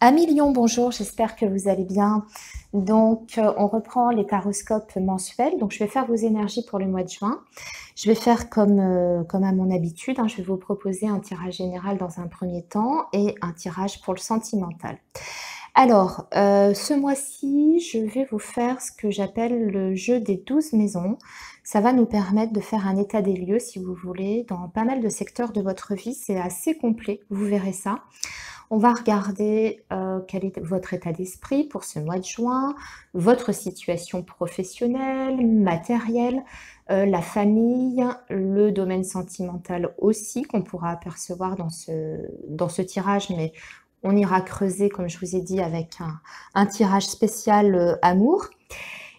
Amis Lion, bonjour, j'espère que vous allez bien. Donc, on reprend les taroscopes mensuels. Donc, je vais faire vos énergies pour le mois de juin. Je vais faire comme à mon habitude, hein, je vais vous proposer un tirage général dans un premier temps et un tirage pour le sentimental. Alors, ce mois-ci, je vais vous faire ce que j'appelle le jeu des 12 maisons. Ça va nous permettre de faire un état des lieux, si vous voulez, dans pas mal de secteurs de votre vie. C'est assez complet, vous verrez ça. On va regarder quel est votre état d'esprit pour ce mois de juin, votre situation professionnelle, matérielle, la famille, le domaine sentimental aussi qu'on pourra apercevoir dans ce tirage, mais on ira creuser, comme je vous ai dit, avec un tirage spécial amour.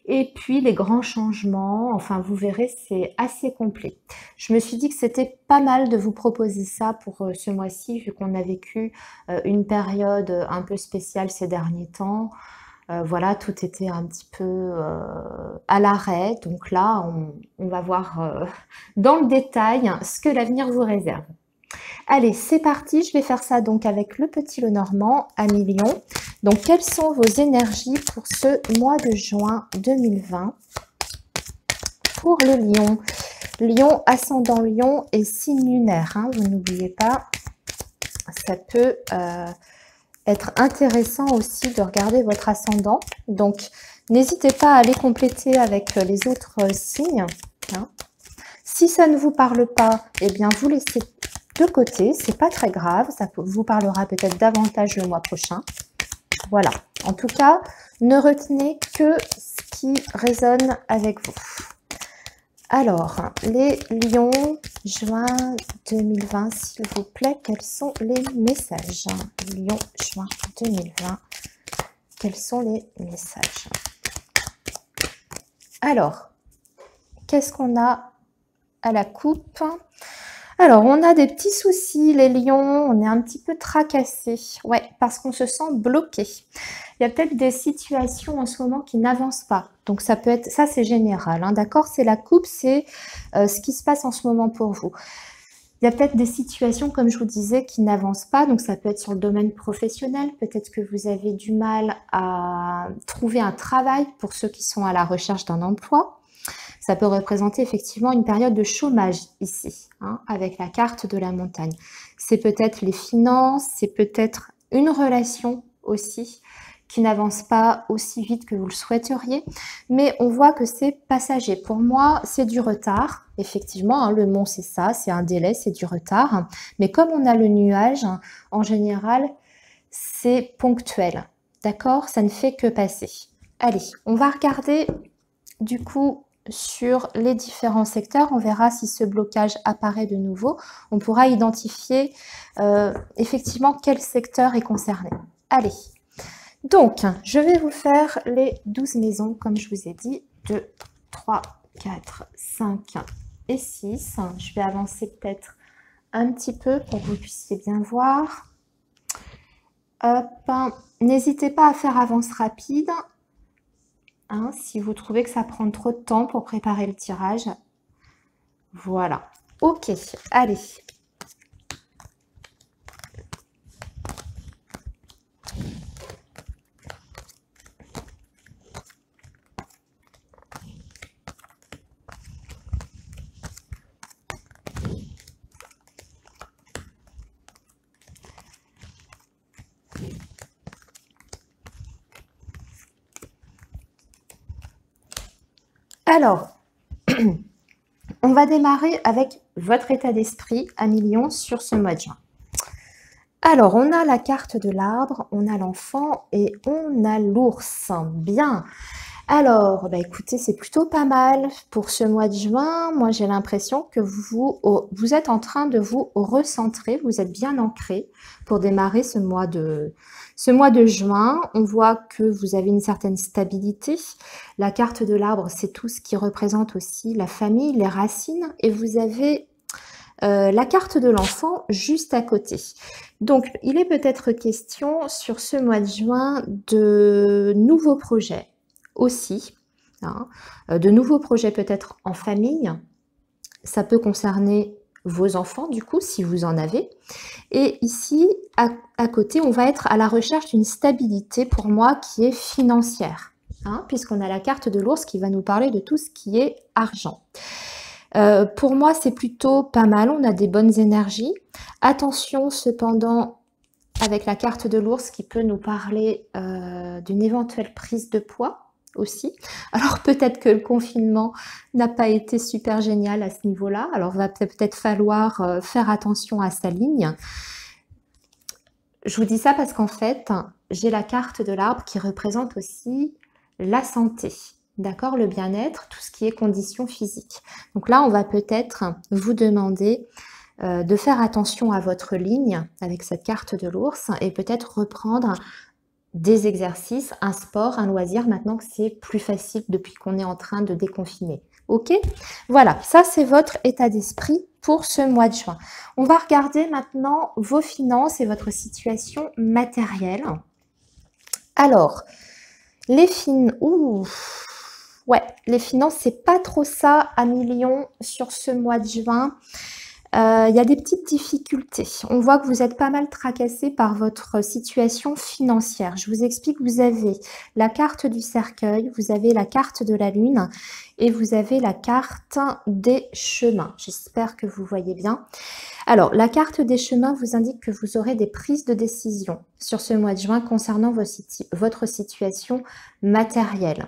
Et puis les grands changements, enfin vous verrez, c'est assez complet. Je me suis dit que c'était pas mal de vous proposer ça pour ce mois-ci, vu qu'on a vécu une période un peu spéciale ces derniers temps. Voilà, tout était un petit peu à l'arrêt. Donc là, on va voir dans le détail ce que l'avenir vous réserve. Allez, c'est parti, je vais faire ça donc avec le petit Lenormand à Lion. Donc, quelles sont vos énergies pour ce mois de juin 2020 pour le Lion? Lion, ascendant Lion et signe lunaire, hein, vous n'oubliez pas, ça peut être intéressant aussi de regarder votre ascendant. Donc, n'hésitez pas à aller compléter avec les autres signes. Hein. Si ça ne vous parle pas, eh bien, vous laissez de côté, c'est pas très grave, ça vous parlera peut-être davantage le mois prochain. Voilà, en tout cas, ne retenez que ce qui résonne avec vous. Alors, les lions, juin 2020, s'il vous plaît, quels sont les messages? Lion, juin 2020, quels sont les messages? Alors, qu'est-ce qu'on a à la coupe? Alors, on a des petits soucis, les lions, on est un petit peu tracassés. Ouais, parce qu'on se sent bloqué. Il y a peut-être des situations en ce moment qui n'avancent pas. Donc, ça peut être, ça c'est général, hein, d'accord? C'est la coupe, c'est ce qui se passe en ce moment pour vous. Il y a peut-être des situations, comme je vous disais, qui n'avancent pas. Donc, ça peut être sur le domaine professionnel. Peut-être que vous avez du mal à trouver un travail pour ceux qui sont à la recherche d'un emploi. Ça peut représenter effectivement une période de chômage ici, hein, avec la carte de la montagne. C'est peut-être les finances, c'est peut-être une relation aussi qui n'avance pas aussi vite que vous le souhaiteriez, mais on voit que c'est passager. Pour moi, c'est du retard, effectivement, hein, le mont c'est ça, c'est un délai, c'est du retard, mais comme on a le nuage, en général, c'est ponctuel, d'accord? Ça ne fait que passer. Allez, on va regarder du coup sur les différents secteurs, on verra si ce blocage apparaît de nouveau. On pourra identifier effectivement quel secteur est concerné. Allez, donc je vais vous faire les 12 maisons, comme je vous ai dit, 2, 3, 4, 5 et 6. Je vais avancer peut-être un petit peu pour que vous puissiez bien voir. Hop, n'hésitez pas à faire avance rapide. Hein, si vous trouvez que ça prend trop de temps pour préparer le tirage. Voilà. Ok, allez. Alors, on va démarrer avec votre état d'esprit à Lion sur ce mois de juin. Alors, on a la carte de l'arbre, on a l'enfant et on a l'ours. Bien. Alors, bah écoutez, c'est plutôt pas mal pour ce mois de juin. Moi, j'ai l'impression que vous êtes en train de vous recentrer, vous êtes bien ancré pour démarrer ce mois de juin. On voit que vous avez une certaine stabilité. La carte de l'arbre, c'est tout ce qui représente aussi la famille, les racines. Et vous avez la carte de l'enfant juste à côté. Donc, il est peut-être question sur ce mois de juin de nouveaux projets aussi, hein, de nouveaux projets peut-être en famille. Ça peut concerner vos enfants, du coup, si vous en avez. Et ici, à côté, on va être à la recherche d'une stabilité, pour moi, qui est financière, hein, puisqu'on a la carte de l'ours qui va nous parler de tout ce qui est argent. Pour moi, c'est plutôt pas mal, on a des bonnes énergies. Attention, cependant, avec la carte de l'ours qui peut nous parler d'une éventuelle prise de poids aussi. Alors peut-être que le confinement n'a pas été super génial à ce niveau-là, alors va peut-être falloir faire attention à sa ligne. Je vous dis ça parce qu'en fait, j'ai la carte de l'arbre qui représente aussi la santé, d'accord, le bien-être, tout ce qui est conditions physiques. Donc là, on va peut-être vous demander de faire attention à votre ligne avec cette carte de l'ours et peut-être reprendre des exercices, un sport, un loisir, maintenant que c'est plus facile depuis qu'on est en train de déconfiner. Ok? Voilà, ça c'est votre état d'esprit pour ce mois de juin. On va regarder maintenant vos finances et votre situation matérielle. Alors, les finances, c'est pas trop ça à millions sur ce mois de juin. Il y a des petites difficultés. On voit que vous êtes pas mal tracassé par votre situation financière. Je vous explique, vous avez la carte du cercueil, vous avez la carte de la lune et vous avez la carte des chemins. J'espère que vous voyez bien. Alors, la carte des chemins vous indique que vous aurez des prises de décision sur ce mois de juin concernant votre situation matérielle.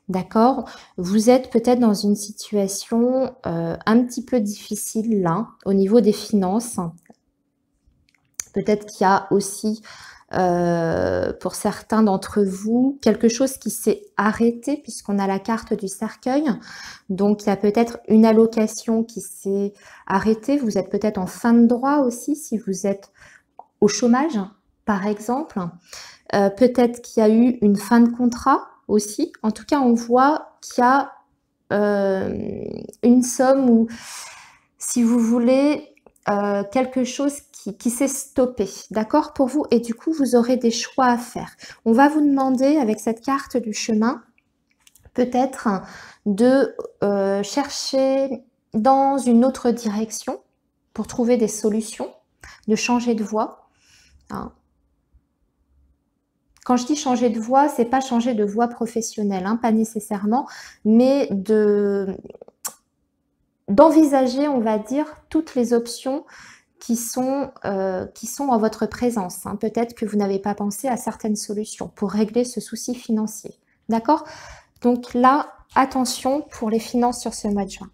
D'accord? Vous êtes peut-être dans une situation un petit peu difficile là, au niveau des finances. Peut-être qu'il y a aussi, pour certains d'entre vous, quelque chose qui s'est arrêté puisqu'on a la carte du cercueil. Donc, il y a peut-être une allocation qui s'est arrêtée. Vous êtes peut-être en fin de droit aussi si vous êtes au chômage, par exemple. Peut-être qu'il y a eu une fin de contrat aussi. En tout cas, on voit qu'il y a une somme ou, si vous voulez, quelque chose qui s'est stoppé, d'accord, pour vous. Et du coup, vous aurez des choix à faire. On va vous demander, avec cette carte du chemin, peut-être de chercher dans une autre direction pour trouver des solutions, de changer de voie. Hein. Quand je dis changer de voie, c'est pas changer de voie professionnelle, hein, pas nécessairement, mais d'envisager, on va dire, toutes les options qui sont en votre présence. Hein. Peut-être que vous n'avez pas pensé à certaines solutions pour régler ce souci financier. D'accord? Donc là, attention pour les finances sur ce mois de juin.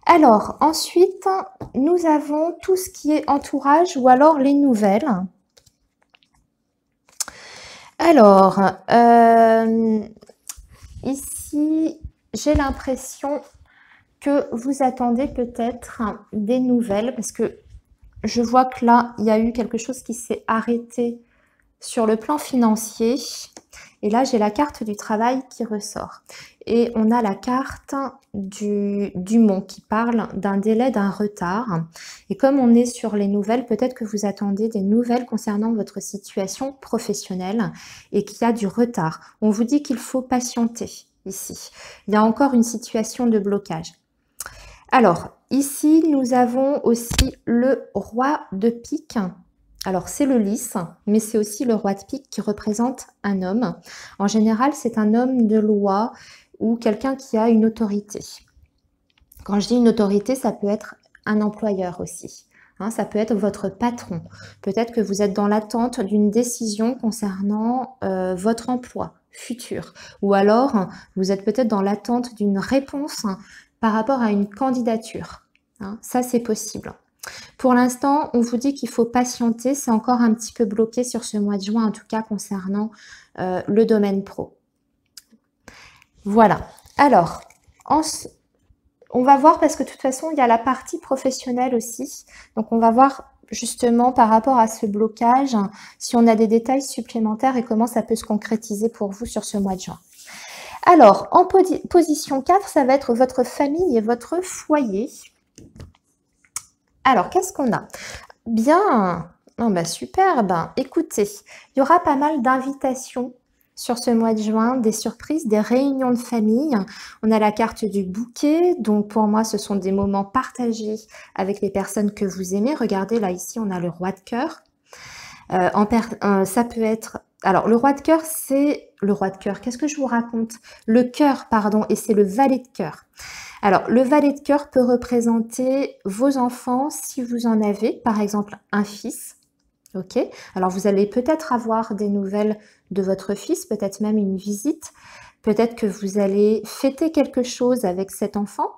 Alors, ensuite, nous avons tout ce qui est entourage ou alors les nouvelles. Alors, ici, j'ai l'impression que vous attendez peut-être des nouvelles parce que je vois que là, il y a eu quelque chose qui s'est arrêté sur le plan financier. Et là, j'ai la carte du travail qui ressort. Et on a la carte du mont qui parle d'un délai, d'un retard. Et comme on est sur les nouvelles, peut-être que vous attendez des nouvelles concernant votre situation professionnelle et qu'il y a du retard. On vous dit qu'il faut patienter ici. Il y a encore une situation de blocage. Alors, ici, nous avons aussi le roi de pique. Alors, c'est le lys, mais c'est aussi le roi de pique qui représente un homme. En général, c'est un homme de loi ou quelqu'un qui a une autorité. Quand je dis une autorité, ça peut être un employeur aussi. Hein, ça peut être votre patron. Peut-être que vous êtes dans l'attente d'une décision concernant votre emploi futur. Ou alors, vous êtes peut-être dans l'attente d'une réponse par rapport à une candidature. Hein, ça, c'est possible. Pour l'instant, on vous dit qu'il faut patienter. C'est encore un petit peu bloqué sur ce mois de juin, en tout cas concernant le domaine pro. Voilà. Alors, on va voir parce que de toute façon, il y a la partie professionnelle aussi. Donc, on va voir justement par rapport à ce blocage, si on a des détails supplémentaires et comment ça peut se concrétiser pour vous sur ce mois de juin. Alors, en position 4, ça va être votre famille et votre foyer. Alors, qu'est-ce qu'on a? Bien, oh bah superbe. Écoutez, il y aura pas mal d'invitations sur ce mois de juin, des surprises, des réunions de famille. On a la carte du bouquet, donc pour moi, ce sont des moments partagés avec les personnes que vous aimez. Regardez, là, ici, on a le roi de cœur. Ça peut être... Alors, le roi de cœur, c'est... Le roi de cœur, qu'est-ce que je vous raconte? Le cœur, pardon, et c'est le valet de cœur. Alors, le valet de cœur peut représenter vos enfants si vous en avez, par exemple, un fils. Ok, alors vous allez peut-être avoir des nouvelles de votre fils, peut-être même une visite, peut-être que vous allez fêter quelque chose avec cet enfant,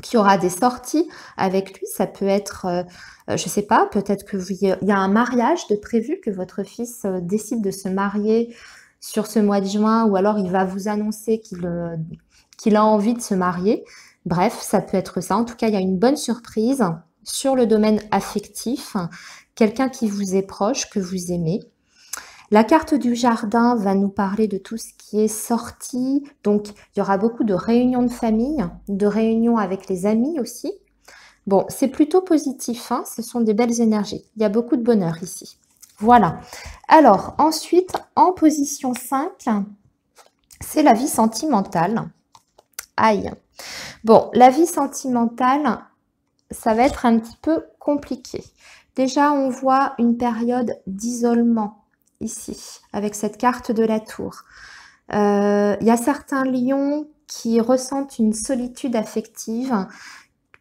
qui aura des sorties avec lui, ça peut être, je sais pas, peut-être qu'il y a un mariage de prévu, que votre fils décide de se marier sur ce mois de juin, ou alors il va vous annoncer qu'il a envie de se marier. Bref, ça peut être ça. En tout cas, il y a une bonne surprise sur le domaine affectif, quelqu'un qui vous est proche, que vous aimez. La carte du jardin va nous parler de tout ce qui est sorti. Donc, il y aura beaucoup de réunions de famille, de réunions avec les amis aussi. Bon, c'est plutôt positif, hein, ce sont des belles énergies. Il y a beaucoup de bonheur ici. Voilà. Alors, ensuite, en position 5, c'est la vie sentimentale. Aïe. Bon, la vie sentimentale, ça va être un petit peu compliqué. Déjà, on voit une période d'isolement ici, avec cette carte de la tour. Il y a certains lions qui ressentent une solitude affective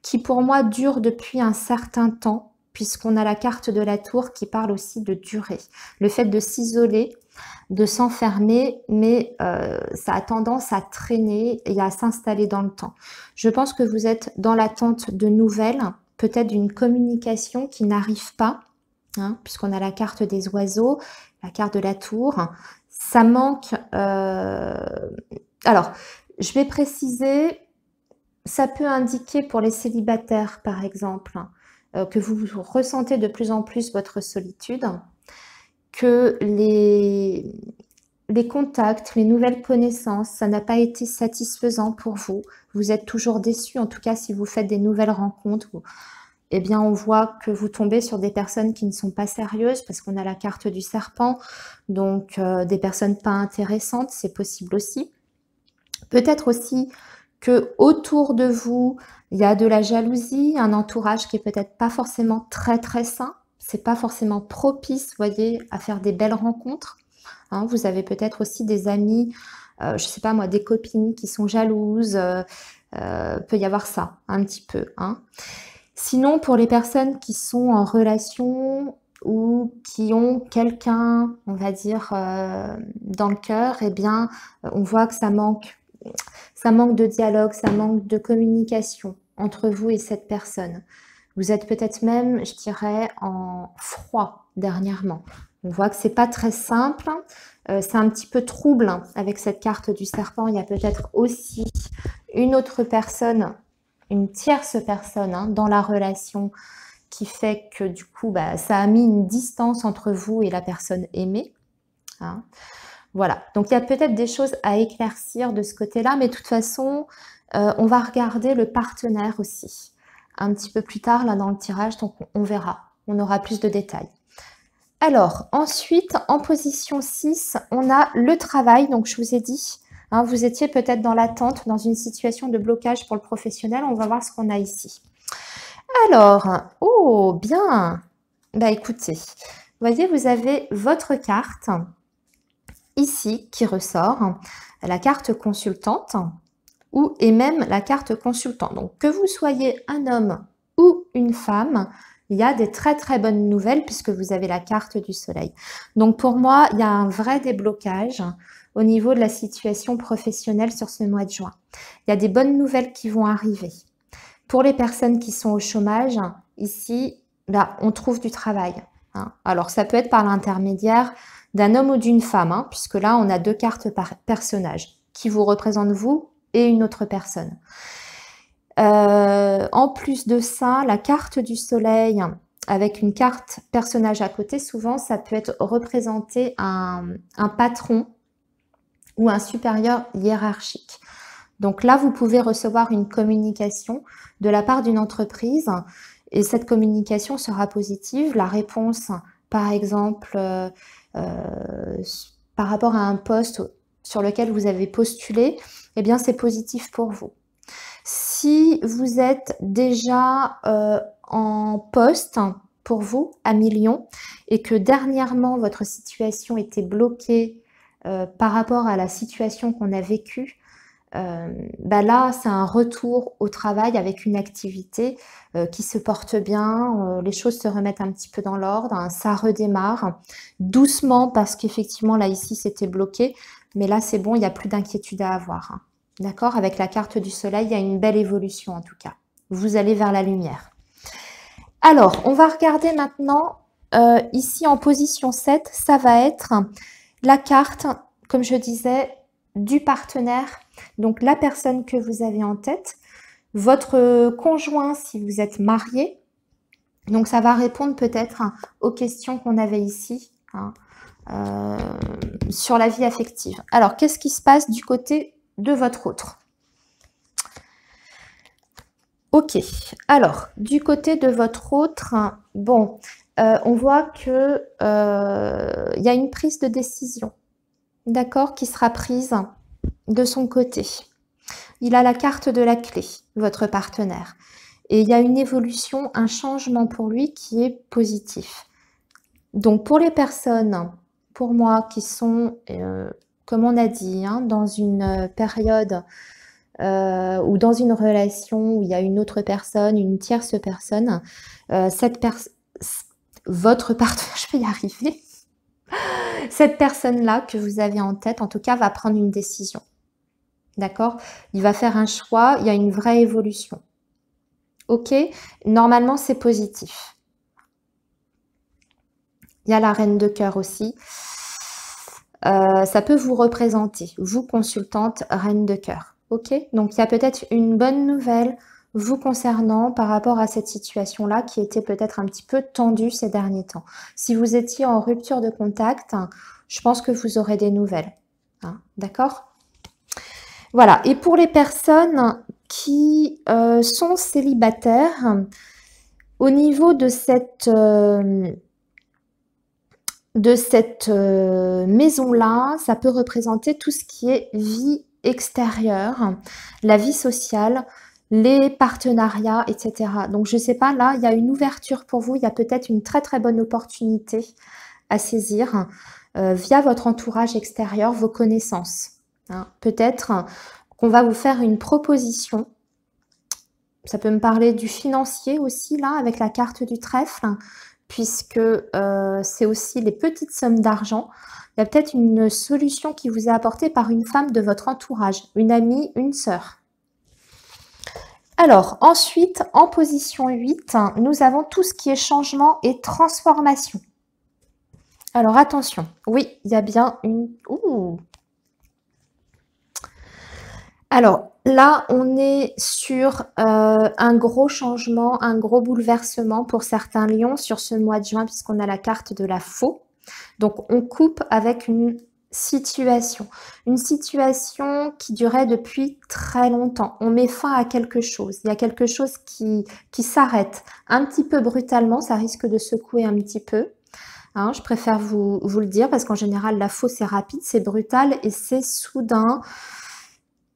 qui, pour moi, dure depuis un certain temps, puisqu'on a la carte de la tour qui parle aussi de durée. Le fait de s'isoler, de s'enfermer, mais ça a tendance à traîner et à s'installer dans le temps. Je pense que vous êtes dans l'attente de nouvelles, peut-être d'une communication qui n'arrive pas, hein, puisqu'on a la carte des oiseaux, la carte de la tour. Ça manque... Alors, je vais préciser, ça peut indiquer pour les célibataires, par exemple, que vous ressentez de plus en plus votre solitude, que les contacts, les nouvelles connaissances, ça n'a pas été satisfaisant pour vous. Vous êtes toujours déçu, en tout cas si vous faites des nouvelles rencontres. Eh bien, on voit que vous tombez sur des personnes qui ne sont pas sérieuses parce qu'on a la carte du serpent, donc des personnes pas intéressantes, c'est possible aussi. Peut-être aussi que autour de vous, il y a de la jalousie, un entourage qui est peut-être pas forcément très très sain, c'est pas forcément propice, vous voyez, à faire des belles rencontres. Hein, vous avez peut-être aussi des amis, je sais pas moi, des copines qui sont jalouses, peut y avoir ça un petit peu, hein. Sinon, pour les personnes qui sont en relation ou qui ont quelqu'un, on va dire, dans le cœur, eh bien, on voit que ça manque de dialogue, ça manque de communication entre vous et cette personne. Vous êtes peut-être même, je dirais, en froid dernièrement. On voit que c'est pas très simple, c'est un petit peu trouble avec cette carte du serpent. Il y a peut-être aussi une autre personne, une tierce personne hein, dans la relation qui fait que du coup, bah, ça a mis une distance entre vous et la personne aimée. Hein. Voilà, donc il y a peut-être des choses à éclaircir de ce côté-là, mais de toute façon, on va regarder le partenaire aussi. Un petit peu plus tard, là, dans le tirage, donc on verra, on aura plus de détails. Alors, ensuite, en position 6, on a le travail, donc je vous ai dit, hein, vous étiez peut-être dans l'attente, dans une situation de blocage pour le professionnel, on va voir ce qu'on a ici. Alors, oh, bien, bah écoutez, vous voyez, vous avez votre carte, ici, qui ressort, la carte consultante, et même la carte consultant. Donc, que vous soyez un homme ou une femme, il y a des très très bonnes nouvelles puisque vous avez la carte du soleil. Donc, pour moi, il y a un vrai déblocage au niveau de la situation professionnelle sur ce mois de juin. Il y a des bonnes nouvelles qui vont arriver. Pour les personnes qui sont au chômage, ici, là, on trouve du travail. Hein. Alors, ça peut être par l'intermédiaire d'un homme ou d'une femme, hein, puisque là, on a deux cartes par personnage qui vous représentent vous et une autre personne. En plus de ça, la carte du soleil avec une carte personnage à côté, souvent ça peut être représenté un patron ou un supérieur hiérarchique. Donc là, vous pouvez recevoir une communication de la part d'une entreprise et cette communication sera positive. La réponse, par exemple, par rapport à un poste sur lequel vous avez postulé, eh bien c'est positif pour vous. Si vous êtes déjà en poste pour vous à Million et que dernièrement votre situation était bloquée par rapport à la situation qu'on a vécue, bah là, c'est un retour au travail avec une activité qui se porte bien, les choses se remettent un petit peu dans l'ordre, hein, ça redémarre doucement parce qu'effectivement, là, ici, c'était bloqué, mais là, c'est bon, il n'y a plus d'inquiétude à avoir. Hein. D'accord? Avec la carte du soleil, il y a une belle évolution en tout cas. Vous allez vers la lumière. Alors, on va regarder maintenant, ici en position 7, ça va être la carte, comme je disais, du partenaire, donc la personne que vous avez en tête, votre conjoint si vous êtes marié. Donc ça va répondre peut-être aux questions qu'on avait ici hein, sur la vie affective. Alors, qu'est-ce qui se passe du côté de votre autre? Ok, alors, du côté de votre autre, bon, on voit que il y a une prise de décision, d'accord, qui sera prise de son côté. Il a la carte de la clé, votre partenaire. Et il y a une évolution, un changement pour lui qui est positif. Donc, pour les personnes, pour moi, qui sont, comme on a dit, hein, dans une période ou dans une relation où il y a une autre personne, une tierce personne, votre partenaire, je vais y arriver, cette personne-là que vous avez en tête, en tout cas, va prendre une décision. D'accord? Il va faire un choix, il y a une vraie évolution. Ok? Normalement, c'est positif. Il y a la reine de cœur aussi. Ça peut vous représenter, vous consultante reine de cœur. Ok? Donc, il y a peut-être une bonne nouvelle vous concernant par rapport à cette situation-là qui était peut-être un petit peu tendue ces derniers temps. Si vous étiez en rupture de contact, je pense que vous aurez des nouvelles. Hein, d'accord? Voilà. Et pour les personnes qui sont célibataires, au niveau de cette maison-là, ça peut représenter tout ce qui est vie extérieure, la vie sociale, les partenariats, etc. Donc, je ne sais pas, là, il y a une ouverture pour vous, il y a peut-être une très très bonne opportunité à saisir via votre entourage extérieur, vos connaissances. Hein. Peut-être qu'on va vous faire une proposition. Ça peut me parler du financier aussi, là, avec la carte du trèfle, puisque c'est aussi les petites sommes d'argent. Il y a peut-être une solution qui vous est apportée par une femme de votre entourage, une amie, une sœur. Alors, ensuite, en position 8, nous avons tout ce qui est changement et transformation. Alors, attention. Oui, il y a bien une... Ouh. Alors, là, on est sur un gros changement, un gros bouleversement pour certains lions sur ce mois de juin, puisqu'on a la carte de la faux. Donc, on coupe avec une situation qui durait depuis très longtemps. On met fin à quelque chose. Il y a quelque chose qui s'arrête un petit peu brutalement. Ça risque de secouer un petit peu. Hein, je préfère vous le dire parce qu'en général, la faux, c'est rapide, c'est brutal et c'est soudain.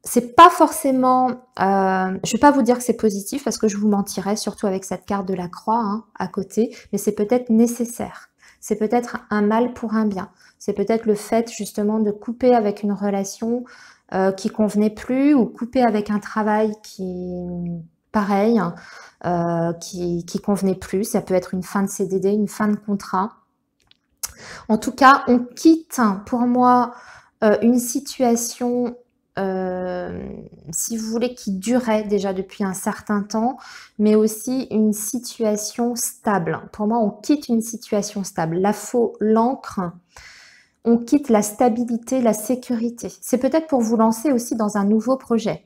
C'est pas forcément, je vais pas vous dire que c'est positif parce que je vous mentirais, surtout avec cette carte de la croix hein, à côté, mais c'est peut-être nécessaire. C'est peut-être un mal pour un bien. C'est peut-être le fait justement de couper avec une relation qui convenait plus ou couper avec un travail qui, pareil, qui convenait plus. Ça peut être une fin de CDD, une fin de contrat. En tout cas, on quitte pour moi une situation si vous voulez, qui durait déjà depuis un certain temps, mais aussi une situation stable. Pour moi, on quitte une situation stable. La faux, l'encre, on quitte la stabilité, la sécurité. C'est peut-être pour vous lancer aussi dans un nouveau projet.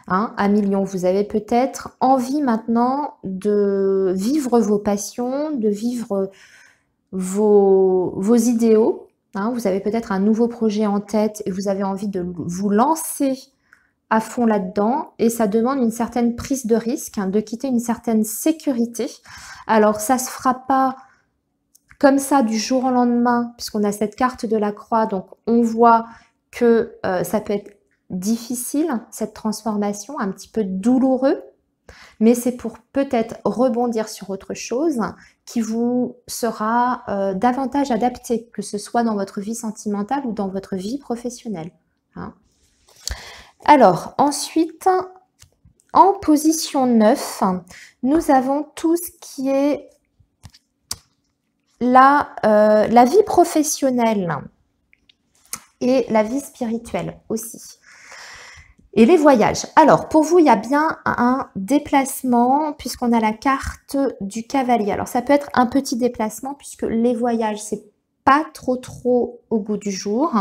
Hein, à Million, vous avez peut-être envie maintenant de vivre vos passions, de vivre vos idéaux. Hein, vous avez peut-être un nouveau projet en tête et vous avez envie de vous lancer à fond là-dedans et ça demande une certaine prise de risque, hein, de quitter une certaine sécurité. Alors, ça ne se fera pas comme ça du jour au lendemain, puisqu'on a cette carte de la croix, donc on voit que ça peut être difficile, cette transformation, un petit peu douloureux, mais c'est pour peut-être rebondir sur autre chose qui vous sera davantage adapté, que ce soit dans votre vie sentimentale ou dans votre vie professionnelle. Hein. Alors, ensuite, en position 9, nous avons tout ce qui est la vie professionnelle et la vie spirituelle aussi. Et les voyages. Alors, pour vous, il y a bien un déplacement puisqu'on a la carte du cavalier. Alors, ça peut être un petit déplacement puisque les voyages, c'est pas trop au goût du jour.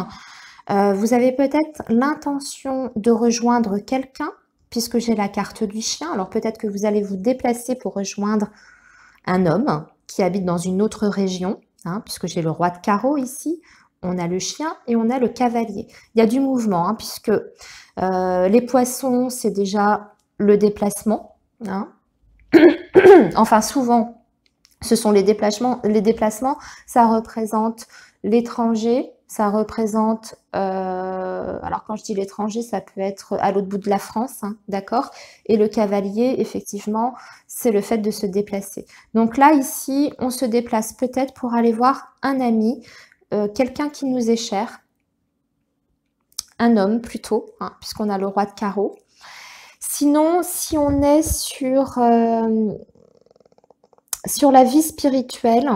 Vous avez peut-être l'intention de rejoindre quelqu'un puisque j'ai la carte du chien. Alors, peut-être que vous allez vous déplacer pour rejoindre un homme qui habite dans une autre région, hein, puisque j'ai le roi de carreau ici. On a le chien et on a le cavalier. Il y a du mouvement, hein, puisque les poissons, c'est déjà le déplacement. Hein. Enfin, souvent, ce sont les déplacements. Les déplacements, ça représente l'étranger, ça représente... alors, quand je dis l'étranger, ça peut être à l'autre bout de la France, hein, d'accord? Et le cavalier, effectivement, c'est le fait de se déplacer. Donc là, ici, on se déplace peut-être pour aller voir un ami, quelqu'un qui nous est cher, un homme plutôt, hein, puisqu'on a le roi de carreau. Sinon, si on est sur la vie spirituelle,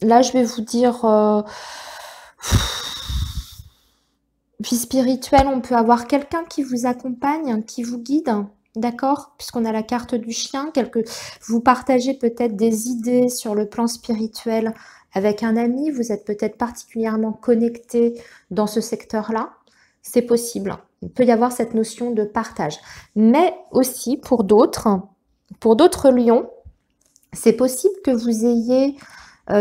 là je vais vous dire, vie spirituelle, on peut avoir quelqu'un qui vous accompagne, qui vous guide, d'accord? Puisqu'on a la carte du chien, vous partagez peut-être des idées sur le plan spirituel avec un ami, vous êtes peut-être particulièrement connecté dans ce secteur-là, c'est possible. Il peut y avoir cette notion de partage. Mais aussi, pour d'autres lions, c'est possible que vous ayez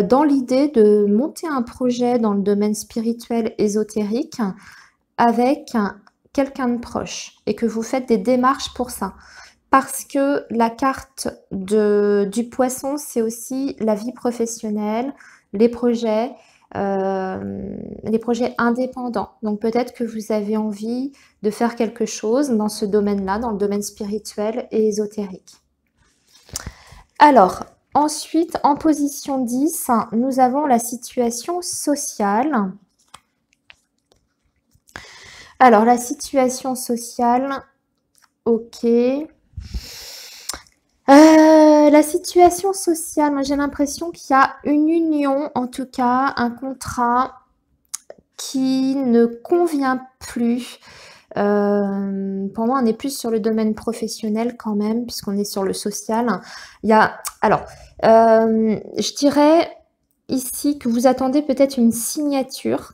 dans l'idée de monter un projet dans le domaine spirituel ésotérique avec quelqu'un de proche et que vous faites des démarches pour ça. Parce que la carte du poisson, c'est aussi la vie professionnelle, les projets indépendants. Donc peut-être que vous avez envie de faire quelque chose dans ce domaine-là, dans le domaine spirituel et ésotérique. Alors, ensuite, en position 10, nous avons la situation sociale. Alors, la situation sociale, ok. La situation sociale, moi j'ai l'impression qu'il y a une union, en tout cas, un contrat qui ne convient plus. Pour moi, on est plus sur le domaine professionnel quand même, puisqu'on est sur le social. Je dirais ici que vous attendez peut-être une signature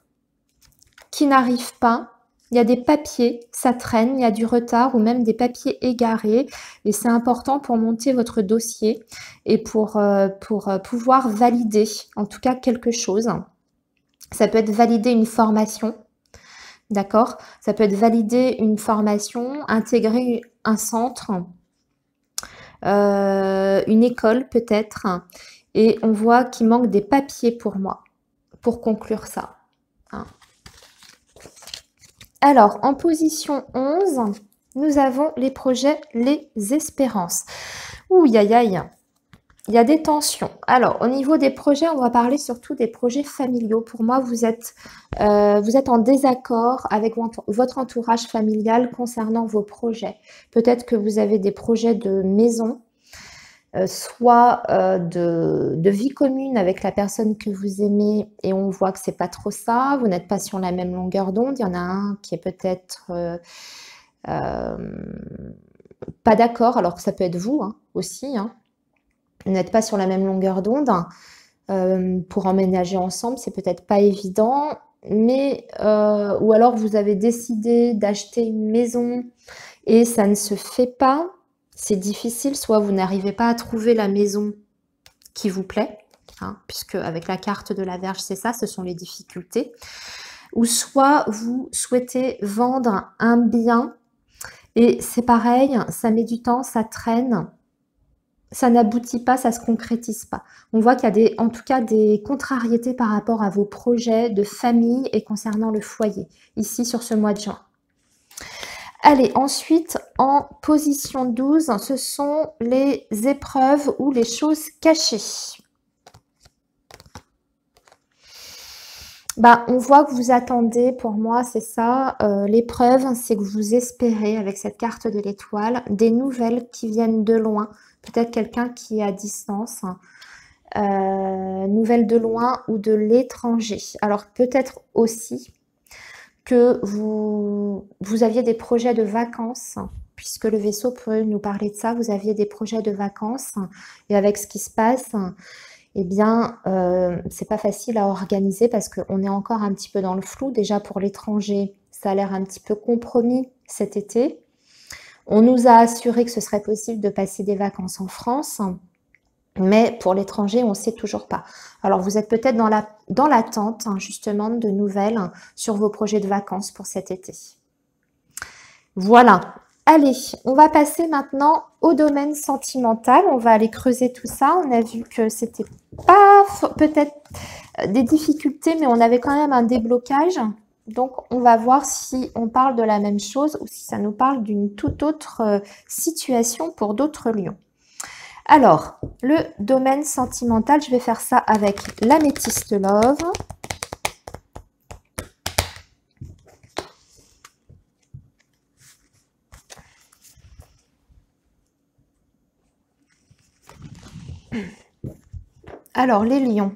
qui n'arrive pas. Il y a des papiers, ça traîne, il y a du retard ou même des papiers égarés. Et c'est important pour monter votre dossier et pour pouvoir valider, en tout cas, quelque chose. Ça peut être valider une formation, d'accord? Ça peut être valider une formation, intégrer un centre, une école peut-être. Et on voit qu'il manque des papiers pour moi, pour conclure ça. Hein. Alors, en position 11, nous avons les projets, les espérances. Ouh, aïe, aïe, il y a des tensions. Alors, au niveau des projets, on va parler surtout des projets familiaux. Pour moi, vous êtes en désaccord avec votre entourage familial concernant vos projets. Peut-être que vous avez des projets de maison, soit de vie commune avec la personne que vous aimez et on voit que c'est pas trop ça, vous n'êtes pas sur la même longueur d'onde, il y en a un qui est peut-être pas d'accord, alors que ça peut être vous hein, aussi, hein. Vous n'êtes pas sur la même longueur d'onde, pour emménager ensemble, c'est peut-être pas évident, mais ou alors vous avez décidé d'acheter une maison et ça ne se fait pas. C'est difficile, soit vous n'arrivez pas à trouver la maison qui vous plaît, hein, puisque avec la carte de la Vierge, c'est ça, ce sont les difficultés. Ou soit vous souhaitez vendre un bien et c'est pareil, ça met du temps, ça traîne. ça n'aboutit pas, ça ne se concrétise pas. On voit qu'il y a en tout cas des contrariétés par rapport à vos projets de famille et concernant le foyer, ici sur ce mois de juin. Allez, ensuite, en position 12, ce sont les épreuves ou les choses cachées. On voit que vous attendez, pour moi, c'est ça. L'épreuve, c'est que vous espérez, avec cette carte de l'étoile, des nouvelles qui viennent de loin. Peut-être quelqu'un qui est à distance. Nouvelles de loin ou de l'étranger. Alors, peut-être aussi que vous aviez des projets de vacances, puisque le vaisseau peut nous parler de ça. Vous aviez des projets de vacances et avec ce qui se passe, eh bien, c'est pas facile à organiser parce qu'on est encore un petit peu dans le flou. Déjà pour l'étranger, ça a l'air un petit peu compromis cet été. On nous a assuré que ce serait possible de passer des vacances en France, mais pour l'étranger, on ne sait toujours pas. Alors, vous êtes peut-être dans l'attente, justement, de nouvelles sur vos projets de vacances pour cet été. Voilà. Allez, on va passer maintenant au domaine sentimental. On va aller creuser tout ça. On a vu que c'était pas peut-être des difficultés, mais on avait quand même un déblocage. Donc, on va voir si on parle de la même chose ou si ça nous parle d'une toute autre situation pour d'autres lions. Alors, le domaine sentimental, je vais faire ça avec l'améthyste love. Alors, les lions.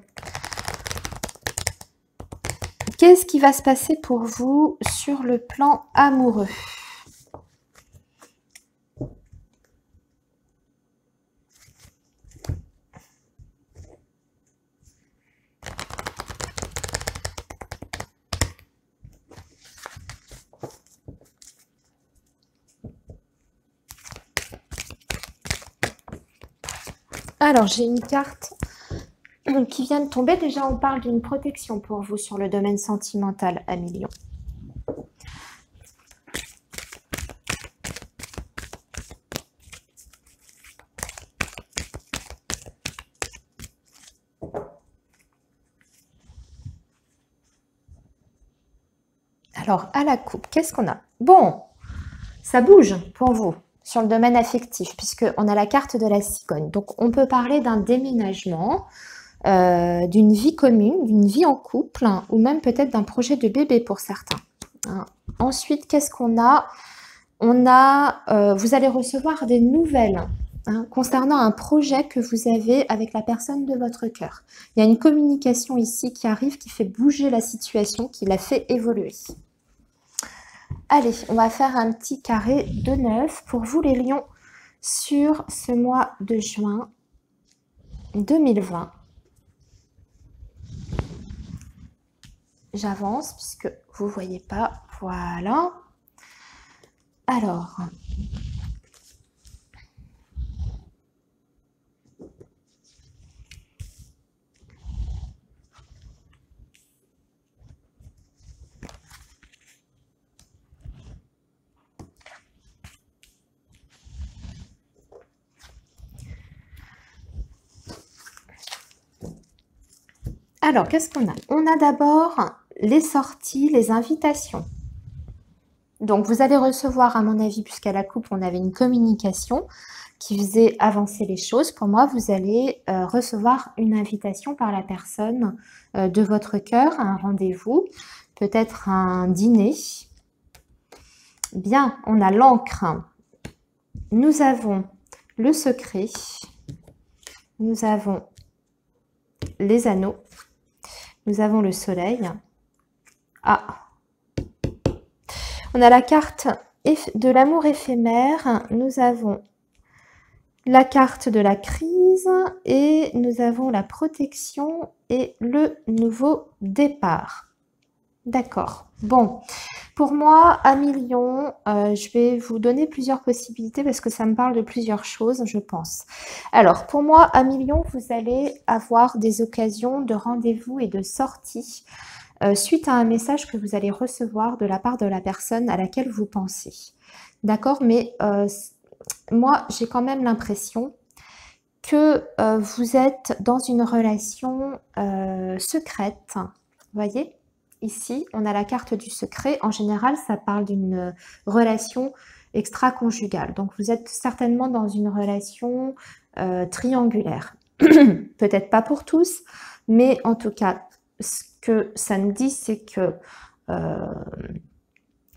Qu'est-ce qui va se passer pour vous sur le plan amoureux ? Alors, j'ai une carte qui vient de tomber. Déjà, on parle d'une protection pour vous sur le domaine sentimental, amis lions. Alors, à la coupe, qu'est-ce qu'on a? Bon, ça bouge pour vous sur le domaine affectif, puisqu'on a la carte de la cigogne. Donc, on peut parler d'un déménagement, d'une vie commune, d'une vie en couple, ou même peut-être d'un projet de bébé pour certains. Ensuite, qu'est-ce qu'on a? Vous allez recevoir des nouvelles concernant un projet que vous avez avec la personne de votre cœur. Il y a une communication ici qui arrive, qui fait bouger la situation, qui la fait évoluer. Allez, on va faire un petit carré de 9 pour vous les lions sur ce mois de juin 2020. J'avance puisque vous ne voyez pas. Voilà. Alors, qu'est-ce qu'on a? On a d'abord les sorties, les invitations. Donc, vous allez recevoir, à mon avis, puisqu'à la coupe, on avait une communication qui faisait avancer les choses. Pour moi, vous allez recevoir une invitation par la personne de votre cœur, un rendez-vous, peut-être un dîner. Bien, on a l'encre. Nous avons le secret. Nous avons les anneaux. Nous avons le soleil. Ah, on a la carte de l'amour éphémère. Nous avons la carte de la crise et nous avons la protection et le nouveau départ. D'accord. Bon, pour moi, amis lions, je vais vous donner plusieurs possibilités parce que ça me parle de plusieurs choses, je pense. Alors, pour moi, amis lions, vous allez avoir des occasions de rendez-vous et de sortie suite à un message que vous allez recevoir de la part de la personne à laquelle vous pensez. D'accord? Mais moi, j'ai quand même l'impression que vous êtes dans une relation secrète. Vous voyez, ici, on a la carte du secret. En général, ça parle d'une relation extra-conjugale. Donc, vous êtes certainement dans une relation triangulaire. Peut-être pas pour tous, mais en tout cas, ce que ça me dit, c'est que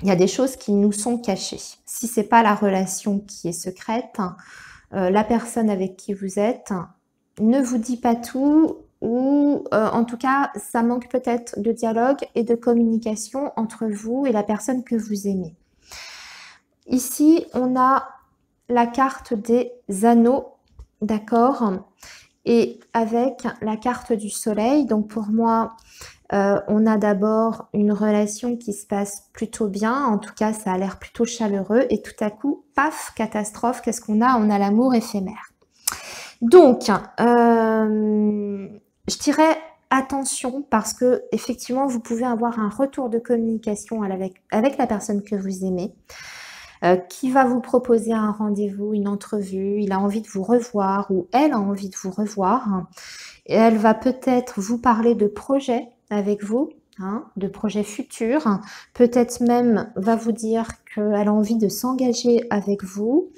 il y a des choses qui nous sont cachées. Si c'est pas la relation qui est secrète, la personne avec qui vous êtes ne vous dit pas tout, ou en tout cas, ça manque peut-être de dialogue et de communication entre vous et la personne que vous aimez. Ici, on a la carte des anneaux, d'accord, et avec la carte du soleil. Donc pour moi, on a d'abord une relation qui se passe plutôt bien, en tout cas ça a l'air plutôt chaleureux, et tout à coup, paf, catastrophe, qu'est-ce qu'on a? On a l'amour éphémère. Donc, je dirais attention parce que effectivement, vous pouvez avoir un retour de communication avec la personne que vous aimez, qui va vous proposer un rendez-vous, une entrevue, il a envie de vous revoir ou elle a envie de vous revoir. Et elle va peut-être vous parler de projets avec vous, hein, de projets futurs. Peut-être même va vous dire qu'elle a envie de s'engager avec vous.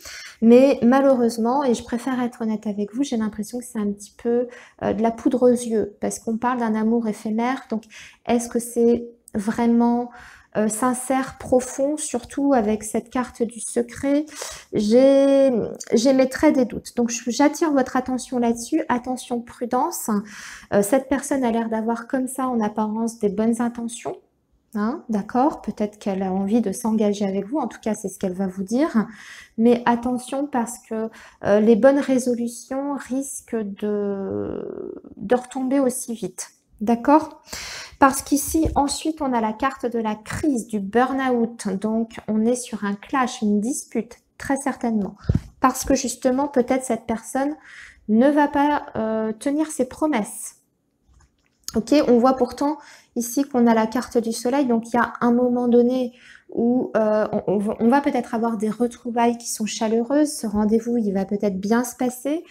Mais malheureusement, et je préfère être honnête avec vous, j'ai l'impression que c'est un petit peu de la poudre aux yeux parce qu'on parle d'un amour éphémère. Donc, est-ce que c'est vraiment sincère, profond, surtout avec cette carte du secret? J'émettrais des doutes. Donc, j'attire votre attention là-dessus. Attention, prudence. Cette personne a l'air d'avoir comme ça, en apparence, des bonnes intentions. Hein, d'accord, peut-être qu'elle a envie de s'engager avec vous, en tout cas c'est ce qu'elle va vous dire, mais attention parce que les bonnes résolutions risquent de retomber aussi vite, d'accord? Parce qu'ici ensuite on a la carte de la crise, du burn-out, donc on est sur un clash, une dispute, très certainement, parce que justement peut-être cette personne ne va pas tenir ses promesses. Ok, on voit pourtant ici qu'on a la carte du soleil, donc il y a un moment donné où on va peut-être avoir des retrouvailles qui sont chaleureuses. Ce rendez-vous, il va peut-être bien se passer.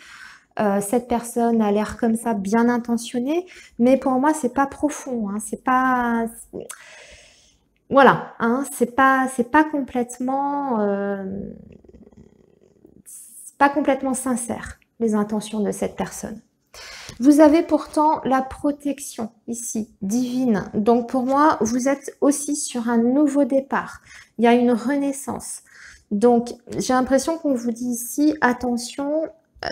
Cette personne a l'air comme ça bien intentionnée, mais pour moi, c'est pas profond. Hein, c'est pas, voilà, hein, c'est pas complètement sincère les intentions de cette personne. Vous avez pourtant la protection ici, divine. Donc pour moi, vous êtes aussi sur un nouveau départ. Il y a une renaissance. Donc j'ai l'impression qu'on vous dit ici, attention,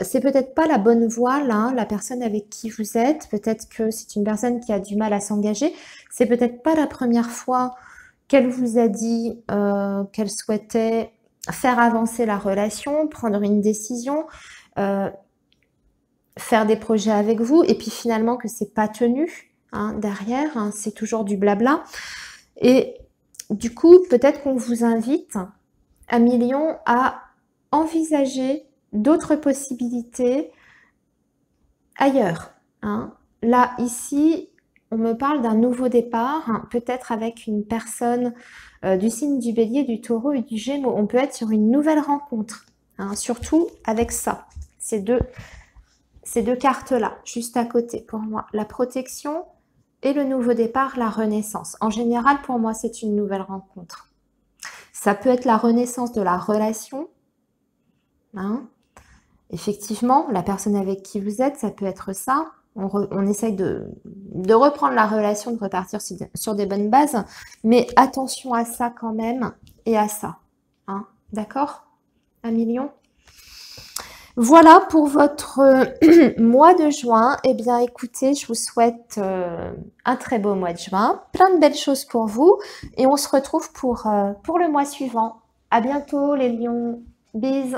c'est peut-être pas la bonne voie là, la personne avec qui vous êtes. Peut-être que c'est une personne qui a du mal à s'engager. C'est peut-être pas la première fois qu'elle vous a dit qu'elle souhaitait faire avancer la relation, prendre une décision, faire des projets avec vous, et puis finalement que c'est pas tenu, hein, derrière, hein, c'est toujours du blabla. Et du coup, peut-être qu'on vous invite à millions à envisager d'autres possibilités ailleurs. Hein. Là, ici, on me parle d'un nouveau départ, hein, peut-être avec une personne du signe du Bélier, du Taureau et du Gémeaux. On peut être sur une nouvelle rencontre, hein, surtout avec ça. Ces deux cartes-là, juste à côté, pour moi, la protection et le nouveau départ, la renaissance. En général, pour moi, c'est une nouvelle rencontre. Ça peut être la renaissance de la relation. Hein. Effectivement, la personne avec qui vous êtes, ça peut être ça. On essaye de reprendre la relation, de repartir sur des bonnes bases. Mais attention à ça quand même et à ça. Hein. D'accord? 1 million? Voilà pour votre mois de juin. Eh bien, écoutez, je vous souhaite un très beau mois de juin. Plein de belles choses pour vous. Et on se retrouve pour le mois suivant. À bientôt les lions. Bisous.